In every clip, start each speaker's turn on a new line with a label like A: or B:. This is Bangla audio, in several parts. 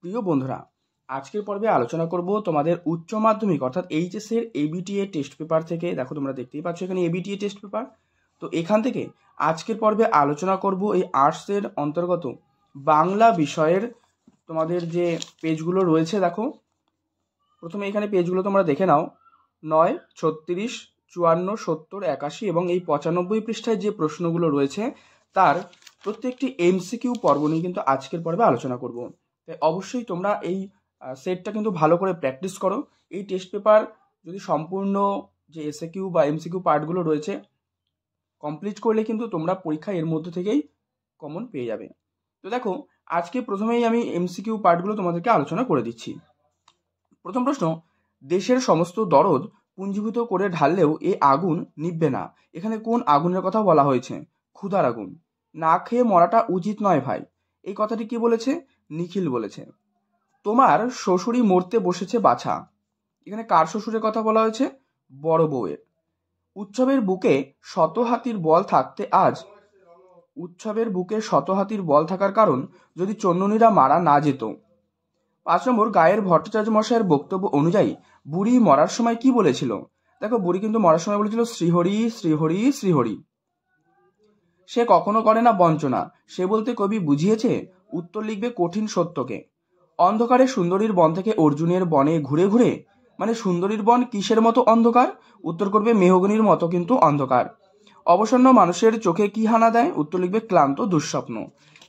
A: প্রিয় বন্ধুরা, আজকের পর্বে আলোচনা করব তোমাদের উচ্চ মাধ্যমিক অর্থাৎ এইচএস এর এবিটিএ টেস্ট পেপার থেকে। দেখো তোমরা দেখতেই পাচ্ছ এখানে এবিটিএ টেস্ট পেপার। তো এখান থেকে আজকের পর্বে আলোচনা করব এই আর্টসের অন্তর্গত বাংলা বিষয়ের তোমাদের যে পেজগুলো রয়েছে। দেখো প্রথমে এখানে পেজগুলো তোমরা দেখে নাও। 9, 36, 54, 70, 81 এবং এই 95 পৃষ্ঠায় যে প্রশ্নগুলো রয়েছে তার প্রত্যেকটি এমসিকিউ পর্ব নিয়ে কিন্তু আজকের পর্বে আলোচনা করব। তাই অবশ্যই তোমরা এই সেটটা কিন্তু ভালো করে প্র্যাকটিস করো। এই টেস্ট পেপার যদি সম্পূর্ণ যে এসএকিউ বা এমসিকিউ পার্টগুলো রয়েছে কমপ্লিট করলে কিন্তু তোমরা পরীক্ষা এর মধ্যে থেকেই কমন পেয়ে যাবে। তো দেখো আজকে প্রথমেই আমি এমসিকিউ পার্টগুলো তোমাদেরকে আলোচনা করে দিচ্ছি। প্রথম প্রশ্ন, দেশের সমস্ত দরদ পুঞ্জীভূত করে ঢাললেও এ আগুন নিভবে না। এখানে কোন আগুনের কথা বলা হয়েছে? ক্ষুধার আগুন। না খেয়ে মরাটা উচিত নয় ভাই, এই কথাটি কি বলেছে? নিখিল বলেছে। তোমার শ্বশুরই মরতে বসেছে বাছা। এখানে কার শ্বশুরের কথা বলা হয়েছে? বড় বউয়ের। উৎসবের বুকে শত হাতির বল থাকতে আজ উৎসবের বুকে শত হাতির বল থাকার কারণ যদি চন্ননীরা মারা না যেত। 5 নম্বর, গায়ের ভট্টাচার্য মশাইয়ের বক্তব্য অনুযায়ী বুড়ি মরার সময় কি বলেছিল? দেখো বুড়ি কিন্তু মরার সময় বলেছিল শ্রীহরি শ্রীহরি শ্রীহরি। সে কখনো করে না বঞ্চনা, সে বলতে কবি বুঝিয়েছে। উত্তর লিখবে কঠিন সত্যকে। অন্ধকারে সুন্দরীর বন থেকে অর্জুনের বনে ঘুরে ঘুরে, মানে সুন্দরীর বন কিসের মতো অন্ধকার? উত্তর করবে মেহগনির মতো কিন্তু অন্ধকার। অবসন্ন মানুষের চোখে কি হানা দেয়? উত্তর লিখবে ক্লান্ত দুঃস্বপ্ন।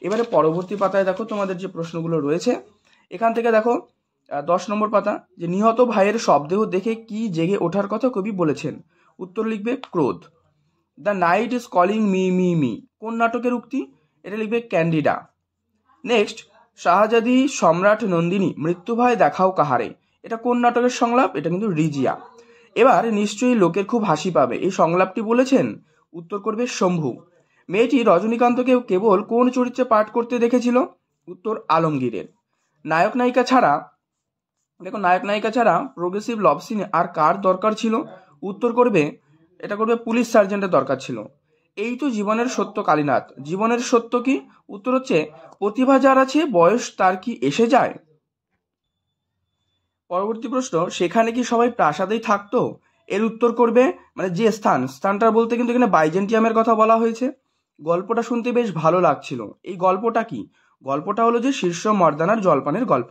A: এবারে পরবর্তী পাতায় দেখো তোমাদের যে প্রশ্নগুলো রয়েছে এখান থেকে দেখো 10 নম্বর পাতা, যে নিহত ভাইয়ের শবদেহ দেখে কি জেগে ওঠার কথা কবি বলেছেন? উত্তর লিখবে ক্রোধ। The night is calling me me me কোন নাটকের উক্তি? এটা লিখবে ক্যান্ডিডা। নেক্সট, শাহজাদি সম্রাট নন্দিনী মৃত্যু ভয় দেখাও কাহারে, এটা কোন নাটকের সংলাপ? এটা কিন্তু রিজিয়া। এবার নিশ্চয়ই লোকের খুব হাসি পাবে, এই সংলাপটি বলেছেন? উত্তর করবে শম্ভু। মেয়েটি রজনীকান্তকে কেবল কোন চরিত্রে পাঠ করতে দেখেছিল? উত্তর আলমগীরের। নায়ক নায়িকা ছাড়া, দেখো নায়ক নায়িকা ছাড়া প্রোগ্রেসিভ লাভ সিনে আর কার দরকার ছিল? উত্তর করবে, এটা করবে পুলিশ সার্জেন্টের দরকার ছিল। এই তো জীবনের সত্য কালীনাথ। জীবনের সত্য কি? উত্তর হচ্ছে প্রতিভা যার আছে বয়স তার কি এসে যায়। পরবর্তী প্রশ্ন, সেখানে কি সবাই প্রাসাদেই থাকতো? এর উত্তর করবে, মানে যে স্থানটা বলতে কিন্তু এখানে বাইজেন্টিয়ামের কথা বলা হয়েছে। গল্পটা শুনতে বেশ ভালো লাগছিল, এই গল্পটা কি? গল্পটা হলো যে শীর্ষ মর্দানার জলপানের গল্প।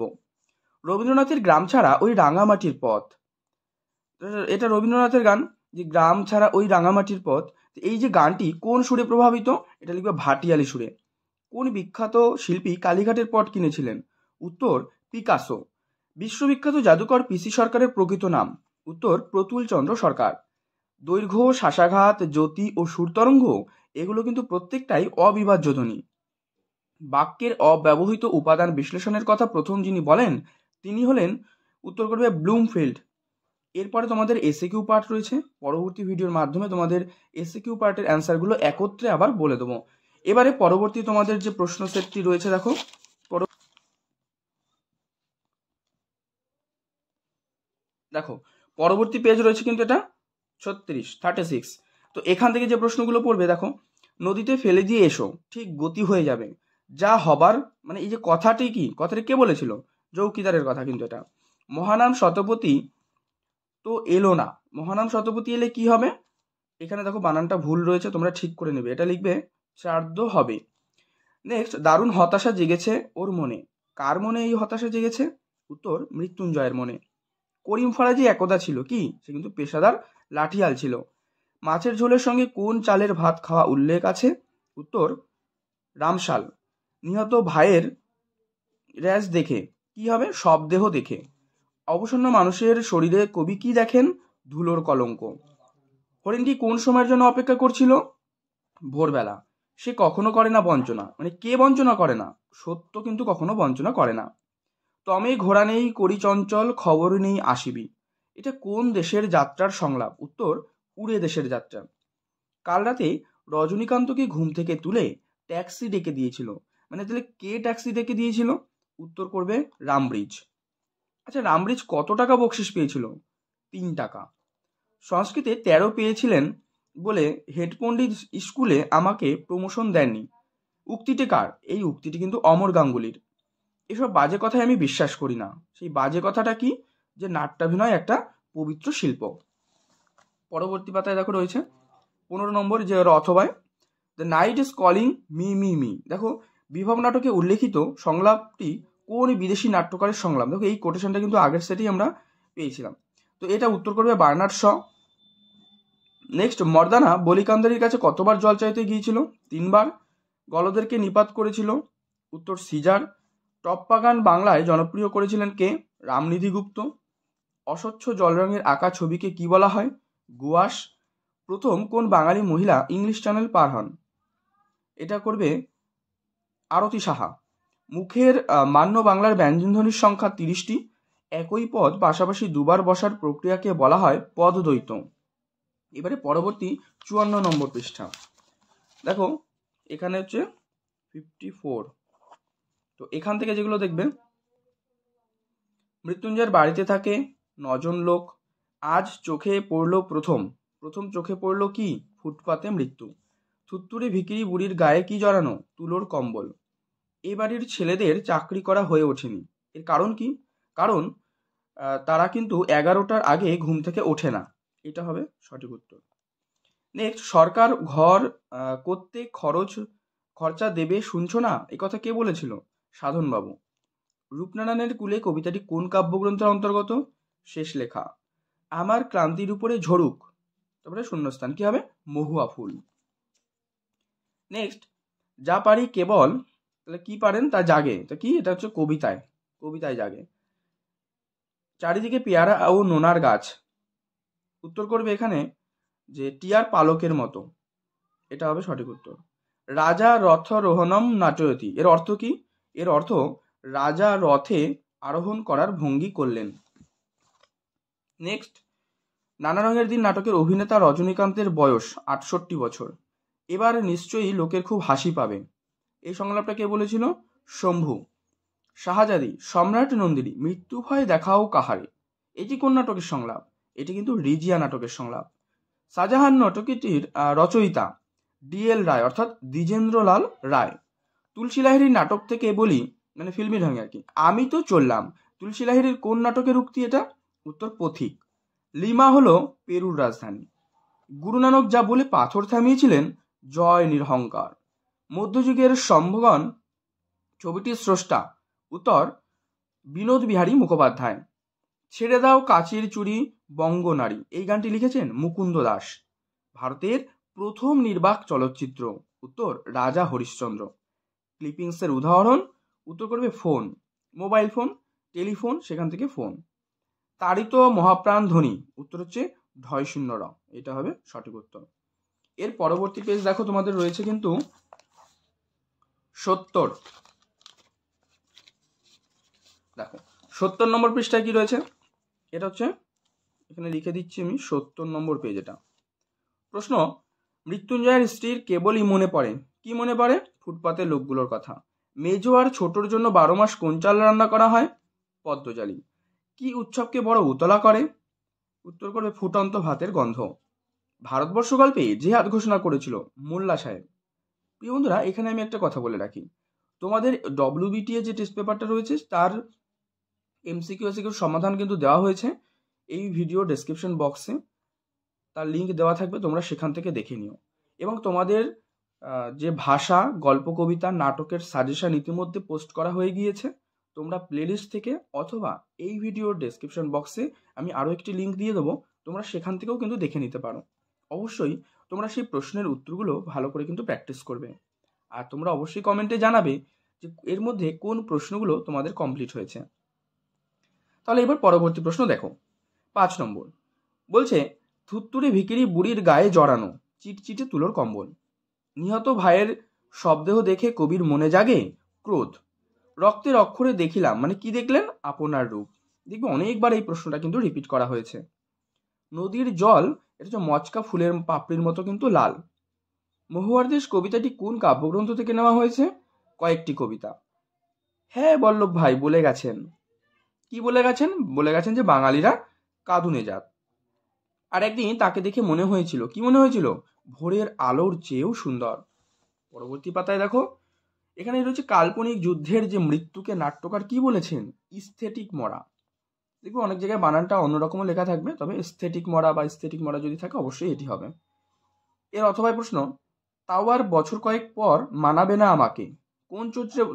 A: রবীন্দ্রনাথের গ্রাম ছাড়া ওই রাঙামাটির পথ, এটা রবীন্দ্রনাথের গান, যে গ্রাম ছাড়া ওই রাঙামাটির পথ। এই যে গানটি কোন সুরে প্রভাবিত? এটা লিখবে ভাটিয়ালি সুরে। কোন বিখ্যাত শিল্পী কালীঘাটের পট কিনেছিলেন? উত্তর পিকাসো। বিশ্ববিখ্যাত জাদুকর পিসি সরকারের প্রকৃত নাম? উত্তর প্রতুল চন্দ্র সরকার। দৈর্ঘ্য, শ্বাসাঘাত, জ্যোতি ও সুরতরঙ্গ এগুলো কিন্তু প্রত্যেকটাই অবিভাজ্য ধ্বনি। বাক্যের অব্যবহৃত উপাদান বিশ্লেষণের কথা প্রথম যিনি বলেন তিনি হলেন? উত্তর করবে ব্লুমফিল্ড। এরপরে তোমাদের এসএকিউ পার্ট রয়েছে, পরবর্তী ভিডিওর মাধ্যমে তোমাদের এসএকিউ পার্টের অ্যান্সারগুলো একত্রে আবার বলে দেবো। এবারে পরবর্তী তোমাদের যে প্রশ্ন সেটটি রয়েছে দেখো, পরবর্তী পেজ রয়েছে কিন্তু এটা 36। তো এখান থেকে যে প্রশ্নগুলো পড়বে দেখো, নদীতে ফেলে দিয়ে এসো ঠিক গতি হয়ে যাবে, যা হবার, মানে এই যে কথাটি কি? কথাটি কে বলেছিল? চৌকিদারের কথা কিন্তু এটা। মহানাম শতপথী তো এলো না, মহানাম শতপথী এলে কি হবে? এখানে দেখো বানানটা ভুল রয়েছে, তোমরা ঠিক করে নেবে, এটা লিখবে শ্রাদ্ধ হবে। নেক্সট, দারুণ হতাশা জেগেছে ওর মনে। কার মনে এই হতাশা জেগেছে? উত্তর মৃত্যুঞ্জয়ের মনে। করিম ফরাজি একদা ছিল কি? সে কিন্তু পেশাদার লাঠিয়াল ছিল। মাছের ঝোলের সঙ্গে কোন চালের ভাত খাওয়া উল্লেখ আছে? উত্তর রামশাল। নিহত ভাইয়ের র্যাশ দেখে কি হবে? শবদেহ দেখে। অবসন্ন মানুষের শরীরে কবি কি দেখেন? ধুলোর কলঙ্ক। হরিণটি কোন সময়ের জন্য অপেক্ষা করছিল? ভোরবেলা। সে কখনো করে না বঞ্চনা, মানে কে বঞ্চনা করে না? সত্য কিন্তু কখনো বঞ্চনা করে না। তমে ঘোড়া নেই করি চঞ্চল, খবর নেই আসিবি, এটা কোন দেশের যাত্রার সংলাপ? উত্তর উড়ে দেশের যাত্রা। কাল রাতে রজনীকান্তকে ঘুম থেকে তুলে ট্যাক্সি ডেকে দিয়েছিল, মানে তাহলে কে ট্যাক্সি ডেকে দিয়েছিল? উত্তর করবে রামব্রিজ। আচ্ছা, রামব্রিজ কত টাকা বকশিস পেয়েছিল? 3 টাকা। সংস্কৃতে 13 পেয়েছিলেন বলে হেড পণ্ডিত স্কুলে আমাকে প্রমোশন দেননি, উক্তিটি কার? এই উক্তিটি কিন্তু অমর গাঙ্গুলির। এসব বাজে কথায় আমি বিশ্বাস করি না। সেই বাজে কথাটা কি, যে নাট্যাভিনয় একটা পবিত্র শিল্প। পরবর্তী পাতায় দেখো রয়েছে 15 নম্বর, যে অথবায় the night is calling me me me. দেখো বিভব নাটকে উল্লেখিত সংলাপটি কোন বিদেশি নাট্যকারের সংলাপ? দেখো এই কোটেশনটা কিন্তু আগের সেটেই আমরা পেয়েছিলাম। তো এটা উত্তর করবে বার্নার্ড শ। নেক্সট, মর্দানা বলিকান্দারির কাছে কতবার জল চাইতে গিয়েছিল? 3 বার। গলদেরকে নিপাত করেছিল? উত্তর সিজার। টপ্পা গান বাংলায় জনপ্রিয় করেছিলেন কে? রামনিধি গুপ্ত। অস্বচ্ছ জল রঙের আঁকা ছবিকে কি বলা হয়? গুয়াশ। প্রথম কোন বাঙালি মহিলা ইংলিশ চ্যানেল পার হন? এটা করবে আরতি সাহা। মুখের মান্য বাংলার ব্যঞ্জনধ্বনির সংখ্যা 30টি। একই পদ পাশাপাশি দুবার বসার প্রক্রিয়াকে বলা হয় পদদ্বৈত। এবারে পরবর্তী 54 নম্বর পৃষ্ঠা দেখো, এখানে হচ্ছে 54। তো এখান থেকে যেগুলো দেখবে, মৃত্যুঞ্জয়ের বাড়িতে থাকে 9 জন লোক। আজ চোখে পড়লো প্রথম চোখে পড়লো কি? ফুটপাতে মৃত্যু। থুত্তুরে ভিকিরি বুড়ির গায়ে কি জড়ানো? তুলোর কম্বল। এ বাড়ির ছেলেদের চাকরি করা হয়ে ওঠেনি। এর কারণ কি? কারণ তারা কিন্তু 11টার আগে ঘুম থেকে ওঠে না। এটা হবে সঠিক উত্তর। নেক্সট, সরকার ঘর করতে খরচা দেবে শুনছো না, এ কথা কে বলেছিল? সাধনবাবু। রূপনারায়ণের কুলে কবিতাটি কোন কাব্যগ্রন্থের অন্তর্গত? শেষ লেখা। আমার ক্লান্তির উপরে ঝরুক, তারপরে শূন্যস্থান কি হবে? মহুয়া ফুল। নেক্সট, যা পারি কেবল, তাহলে কি পারেন তা জাগে, তা কি? এটা হচ্ছে কবিতায় জাগে। চারিদিকে পেয়ারা ও নোনার গাছ, উত্তর করবে এখানে যে টিয়ার পালকের মতো। এটা হবে সঠিক উত্তর। রাজা রথরোহণম নাটয়তি, এর অর্থ কি? এর অর্থ রাজা রথে আরোহণ করার ভঙ্গি করলেন। নেক্সট, নানা রঙের দিন নাটকের অভিনেতা রজনীকান্তের বয়স 68 বছর। এবার নিশ্চয়ই লোকের খুব হাসি পাবে, এই সংলাপটা কে বলেছিল? শম্ভু। শাহজাদি, সম্রাট নন্দিনী, মৃত্যু ভয় দেখাও কাহারে, এটি কোন নাটকের সংলাপ? এটি কিন্তু রিজিয়া নাটকের সংলাপ। শাহজাহান নাটকটির রচয়িতা DL রায়, অর্থাৎ দ্বিজেন্দ্রলাল রায়। তুলসী লাহিড়ীর নাটক থেকে বলি, মানে ফিল্মি ঢঙে আর কি, আমি তো চললাম, তুলসী লাহিড়ীর কোন নাটকের উক্তি এটা? উত্তর পথিক। লিমা হলো পেরুর রাজধানী। গুরু নানক যা বলে পাথর থামিয়েছিলেন, জয় নিরহংকার। মধ্যযুগের সম্ভগণ ছবিটির স্রষ্টা? উত্তর বিনোদ বিহারী মুখোপাধ্যায়। ছেড়ে দাও কাচের চুড়ি বঙ্গনারী, এই গানটি লিখেছেন মুকুন্দ দাস। ভারতের প্রথম নির্বাক চলচ্চিত্র? উত্তর রাজা হরিশ্চন্দ্র। ক্লিপিংসের উদাহরণ? উত্তর করবে ফোন, মোবাইল ফোন, টেলিফোন, সেখান থেকে ফোন। তারিত মহাপ্রাণ ধ্বনি? উত্তর হচ্ছে ঢয় শূন্য র, এটা হবে সঠিক উত্তর। এর পরবর্তী পেজ দেখো, তোমাদের রয়েছে কিন্তু 70। দেখো 70 নম্বর পৃষ্ঠায় কি রয়েছে? এটা হচ্ছে, এখানে লিখে দিচ্ছি আমি, 70 নম্বর পেজ এটা। প্রশ্ন, মৃত্যুঞ্জয়ের স্ত্রীর কেবলই মনে পড়ে, কি মনে পড়ে? ফুটপাতের লোকগুলোর কথা। মেজো আর ছোটর জন্য 12 মাস কোন চাল রান্না করা হয়? পদ্মজালি। কি উৎসবকে বড় উতলা করে? উত্তর করবে ফুটন্ত ভাতের গন্ধ। ভারতবর্ষ গল্পে জিহাদ ঘোষণা করেছিল মোল্লা সাহেব। প্রিয় বন্ধুরা, এখানে আমি একটা কথা বলে রাখি, তোমাদের WBTA যে টেস্ট পেপারটা রয়েছে তার MCQ সমাধান কিন্তু দেওয়া হয়েছে এই ভিডিও ডেসক্রিপশন বক্সে, তার লিঙ্ক দেওয়া থাকবে, তোমরা সেখান থেকে দেখে নিও। এবং তোমাদের যে ভাষা, গল্প, কবিতা, নাটকের সাজেশন ইতিমধ্যে পোস্ট করা হয়ে গিয়েছে। তোমরা প্লেলিস্ট থেকে অথবা এই ভিডিওর ডেসক্রিপশন বক্সে আমি আরও একটি লিঙ্ক দিয়ে দেবো, তোমরা সেখান থেকেও কিন্তু দেখে নিতে পারো। অবশ্যই তোমরা সেই প্রশ্নের উত্তরগুলো ভালো করে কিন্তু প্র্যাকটিস করবে। আর তোমরা অবশ্যই কমেন্টে জানাবে যে এর মধ্যে কোন প্রশ্নগুলো তোমাদের কমপ্লিট হয়েছে। তাহলে এবার পরবর্তী প্রশ্ন দেখো, 5 নম্বর বলছে, থুত্তুরে ভিকিরি বুড়ির গায়ে জড়ানো চিটচিটে তুলোর কম্বল। নিহত ভাইয়ের শবদেহ দেখে কবির মনে জাগে ক্রোধ। রক্তের অক্ষরে দেখিলাম, মানে কি দেখলেন? আপনার রূপ। দেখবে অনেকবার এই প্রশ্নটা কিন্তু রিপিট করা হয়েছে। নদীর জল, এটা হচ্ছে মচকা ফুলের পাপড়ির মতো কিন্তু লাল। মহুয়ার দেশ কবিতাটি কোন কাব্যগ্রন্থ থেকে নেওয়া হয়েছে? কয়েকটি কবিতা। হ্যাঁ বল্লভ ভাই বলে গেছেন, কি বলে গেছেন? বলে গেছেন যে বাঙালিরা কাঁদুনে জাত। আর একদিন তাকে দেখে মনে হয়েছিল, কি মনে হয়েছিল? ভোরের আলোর চেয়েও সুন্দর। পরবর্তী পাতায় দেখো, এখানে রয়েছে কাল্পনিক যুদ্ধের যে মৃত্যুকে নাট্যকার কি বলেছেন? ইস্থেটিক মরা। দেখবো অনেক জায়গায় বানানটা অন্যরকমও লেখা থাকবে, তবে এস্থেটিক মরা বা স্থেটিক মরা যদি থাকে অবশ্যই এটি হবে। এর অথবা প্রশ্ন, তাও আর বছর কয়েক পর মানাবে না আমাকে, কোন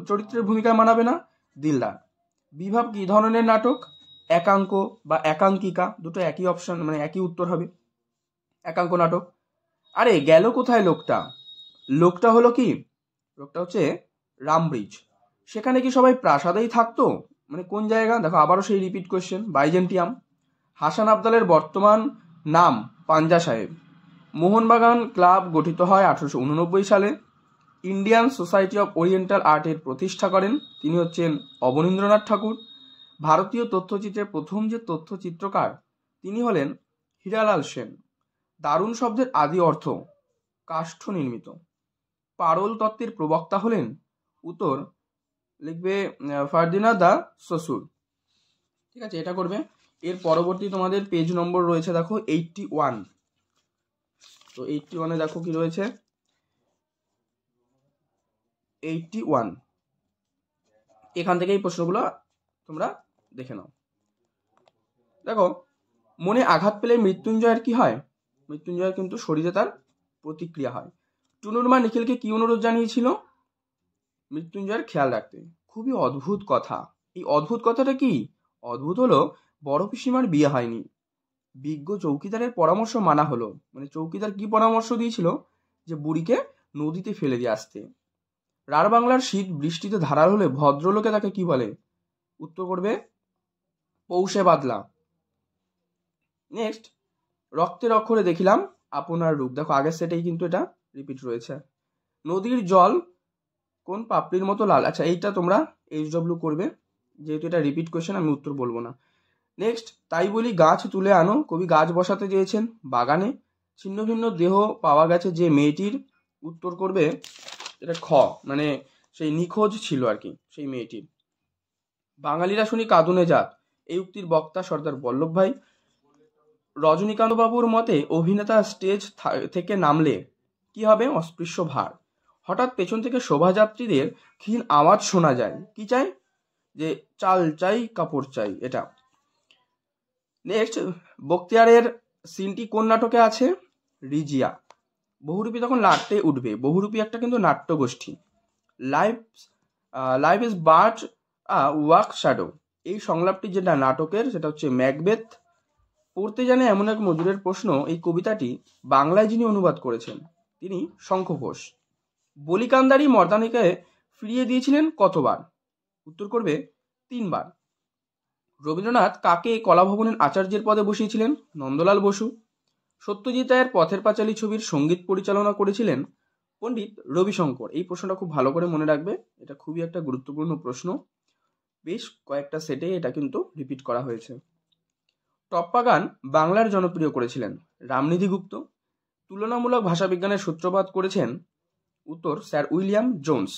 A: চরিত্রের ভূমিকায় মানাবে না? দিলদার। বিভাব কি ধরনের নাটক? একাঙ্ক বা একাঙ্কিকা, দুটো একই অপশন, মানে একই উত্তর হবে, একাঙ্ক নাটক। আরে গেল কোথায় লোকটা? লোকটা হলো কি? লোকটা হচ্ছে রামব্রিজ। সেখানে কি সবাই প্রাসাদেই থাকতো? মানে কোন জায়গা? দেখো আবারও সেই রিপিট কোয়েশ্চেন, বাইজেন্টিয়াম। হাসান আবদালের বর্তমান নাম পাঞ্জা সাহেব। মোহনবাগান ক্লাব গঠিত হয় 1889 সালে। ইন্ডিয়ান সোসাইটি অফ ওরিয়েন্টাল আর্টের প্রতিষ্ঠা করেন, তিনি হচ্ছেন অবনীন্দ্রনাথ ঠাকুর। ভারতীয় তথ্যচিত্রের প্রথম যে তথ্যচিত্রকার তিনি হলেন হীরালাল সেন। দারুণ শব্দের আদি অর্থ কাষ্ঠ নির্মিত। পারল তত্ত্বের প্রবক্তা হলেন, উত্তর লিখবে ফার্দিনান্দ দা সসুর। ঠিক আছে, এটা করবে। এর পরবর্তী তোমাদের পেজ নম্বর রয়েছে দেখো 81। তো 81-এ দেখো কি রয়েছে, 81। এখান থেকে এই প্রশ্নগুলো তোমরা দেখে নাও। দেখো, মনে আঘাত পেলে মৃত্যুঞ্জয়ের কি হয়? মৃত্যুঞ্জয়ের কিন্তু শরীরে তার প্রতিক্রিয়া হয়। টুনুর মা নিখিলকে কি অনুরোধ জানিয়েছিল? মৃত্যুঞ্জয়ের খেয়াল রাখতে। খুবই অদ্ভুত কথা। এই অদ্ভুত কথাটা কি? অদ্ভুত হলো বড় পিসিমার বিয়ে হয়নি, বিজ্ঞ চৌকিদারের পরামর্শ মানা হলো। মানে চৌকিদার কি পরামর্শ দিয়েছিল? যে বুড়িকে নদীতে ফেলে দিয়ে আসতে। রার বাংলার শীত বৃষ্টিতে ধারার হলে ভদ্রলোকে তাকে কি বলে? উত্তর করবে পৌষে বাদলা। নেক্সট, রক্তের অক্ষরে দেখিলাম আপনার রূপ। দেখো আগের সেটাই কিন্তু এটা রিপিট রয়েছে। নদীর জল কোন পাপড়ির মতো লাল? আচ্ছা, এইটা তোমরা HW করবে, যেহেতু এটা রিপিট কোয়েশ্চেন আমি উত্তর বলবো না। নেক্সট, তাই বলি গাছ তুলে আনো। কবি গাছ বসাতে চেয়েছেন বাগানে। ছিন্ন ভিন্ন দেহ পাওয়া গেছে যে মেয়েটির। উত্তর করবে এটা খ, মানে সেই নিখোঁজ ছিল আর কি সেই মেয়েটির। বাঙালিরা শুনি কাঁদুনে জাত, এই উক্তির বক্তা সর্দার বল্লভভাই। রজনীকান্ত বাবুর মতে অভিনেতা স্টেজ থেকে নামলে কি হবে? অস্পৃশ্য ভার। হঠাৎ পেছন থেকে শোভাযাত্রীদের ক্ষীণ আওয়াজ শোনা যায়, কি চাই? যে চাল চাই, কাপড় চাই, এটা। নেক্সট, বক্তিয়ারের সিনটি কোন নাটকে আছে? রিজিয়া। বহুরূপী তখন নাট্যে উঠবে। বহুরূপী একটা কিন্তু নাট্যগোষ্ঠী। Life is but walk shadow, এই সংলাপটি যেটা নাটকের সেটা হচ্ছে ম্যাকবেথ। পড়তে জানে এমন এক মজুরের প্রশ্ন, এই কবিতাটি বাংলায় যিনি অনুবাদ করেছেন তিনি শঙ্খ ঘোষ। বলিকান্দারি মর্দানিকে ফিরিয়ে দিয়েছিলেন কতবার? উত্তর করবে 3 বার। রবীন্দ্রনাথ কাকে কলাভবনের আচার্যের পদে বসিয়েছিলেন? নন্দলাল বসু। সত্যজিৎ রায়ের পথের পাঁচালী ছবির সঙ্গীত পরিচালনা করেছিলেন পণ্ডিত রবিশঙ্কর। এই প্রশ্নটা খুব ভালো করে মনে রাখবে, এটা খুবই একটা গুরুত্বপূর্ণ প্রশ্ন। বেশ কয়েকটা সেটে এটা কিন্তু রিপিট করা হয়েছে। টপ্পা গান বাংলার জনপ্রিয় করেছিলেন রামনিধি গুপ্ত। তুলনামূলক ভাষাবিজ্ঞানের সূত্রপাত করেছেন, উত্তর স্যার উইলিয়াম জোন্স।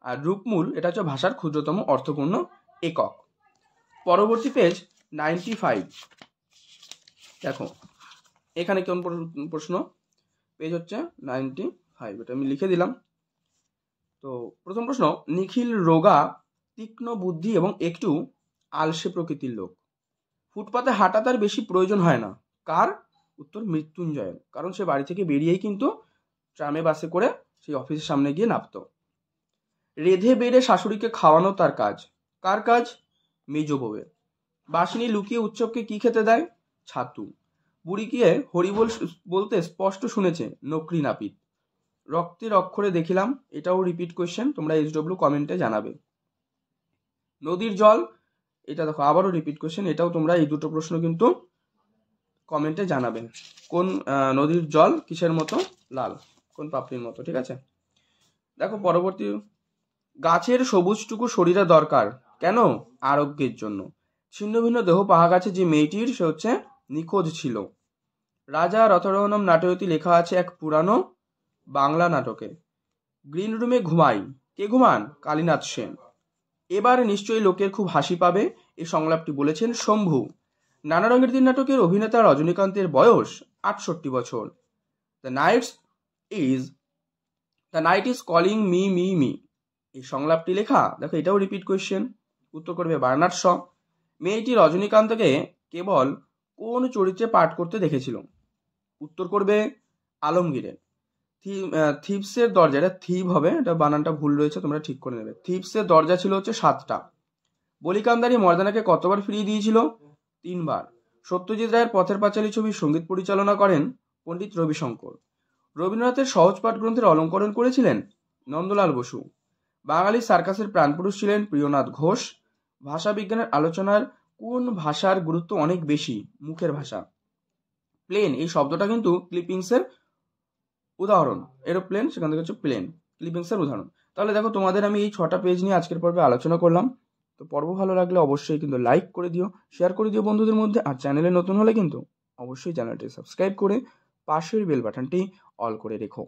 A: আর রূপমূল এটা হচ্ছে ভাষার ক্ষুদ্রতম অর্থপূর্ণ একক। পরবর্তী পেজ 95। দেখো এখানে কোন প্রশ্ন? পেজ হচ্ছে 95, এটা আমি লিখে দিলাম। তো প্রথম প্রশ্ন, নিখিল রোগা, তীক্ষ্ণ বুদ্ধি এবং একটু আলসে প্রকৃতির লোক। ফুটপাতে হাঁটা তার বেশি প্রয়োজন হয় না, কার? উত্তর মৃত্যুঞ্জয়ের, কারণ সে বাড়ি থেকে বেরিয়েই কিন্তু ট্রামে বাসে করে সেই অফিসের সামনে গিয়ে নামতো। রেধে বেড়ে শাশুড়িকে খাওয়ানো তার কাজ, কার কাজ? মেজ বউয়ের। বাসিনী লুকিয়ে উৎসবকে কি খেতে দেয়? ছাতু। বুড়ি গিয়ে হরিবোল বলতে স্পষ্ট শুনেছে নকরি নাপিত। রক্তের অক্ষরে দেখিলাম, এটাও রিপিট কোয়েশ্চেন, তোমরা HW কমেন্টে জানাবে। নদীর জল, এটা দেখো আবারও রিপিট কোয়েশ্চেন, এটাও তোমরা এই দুটো প্রশ্ন কিন্তু কমেন্টে জানাবে। কোন নদীর জল কিসের মতো লাল? কোন পাপড়ির মতো? ঠিক আছে, দেখো পরবর্তী, গাছের সবুজটুকু শরীরে দরকার কেন? আরোগ্যের জন্য। ছিন্ন ভিন্ন দেহ পাওয়া গেছে যে মেয়েটির, সে হচ্ছে নিখোঁজ ছিল। রাজা রথরহনম নাটকটি লেখা আছে এক পুরানো বাংলা নাটকে। গ্রিন রুমে ঘুমাই, কে ঘুমান? কালীনাথ সেন। এবার নিশ্চয়ই লোকের খুব হাসি পাবে, এই সংলাপটি বলেছেন শম্ভু। নানা রঙের দিন নাটকের অভিনেতা রজনীকান্তের বয়স 68 বছর। The night is calling me me me, এই সংলাপটি লেখা, দেখো এটাও রিপিট কোয়েশ্চেন, উত্তর করবে বার্নার্ড শ। মেয়েটি রজনীকান্তকে কেবল কোন চরিত্রে পাঠ করতে দেখেছিল? উত্তর করবে আলমগীরের। থিপসের দরজা, এটা থিপ হবে, এটা বানানটা ভুল রয়েছে, তোমরা ঠিক করে নেবে। থিপসের দরজা ছিল হচ্ছে 7টা। বলিকান্দারি মর্দানাকে কতবার ফিরিয়ে দিয়েছিল? 3বার। সত্যজিৎ রায়ের পথের পাঁচালী ছবির সঙ্গীত পরিচালনা করেন পণ্ডিত রবিশঙ্কর। রবীন্দ্রনাথের সহজ পাঠ গ্রন্থের অলঙ্করণ করেছিলেন নন্দলাল বসু। বাঙালি সার্কাসের প্রাণপুরুষ ছিলেন প্রিয়নাথ ঘোষ। ভাষা বিজ্ঞানের আলোচনার কোন ভাষার গুরুত্ব অনেক বেশি? মুখের ভাষা। প্লেন এই শব্দটা কিন্তু ক্লিপিংসের উদাহরণ। এরোপ্লেন সেখান থেকে হচ্ছে প্লেন, ক্লিপিংসের উদাহরণ। তাহলে দেখো তোমাদের আমি এই 6টা পেজ নিয়ে আজকের পর্বে আলোচনা করলাম। তো পর্ব ভালো লাগলে অবশ্যই কিন্তু লাইক করে দিও, শেয়ার করে দিও বন্ধুদের মধ্যে। আর চ্যানেলে নতুন হলে কিন্তু অবশ্যই চ্যানেলটি সাবস্ক্রাইব করে পাশের বেল বাটনটি অল করে রেখো।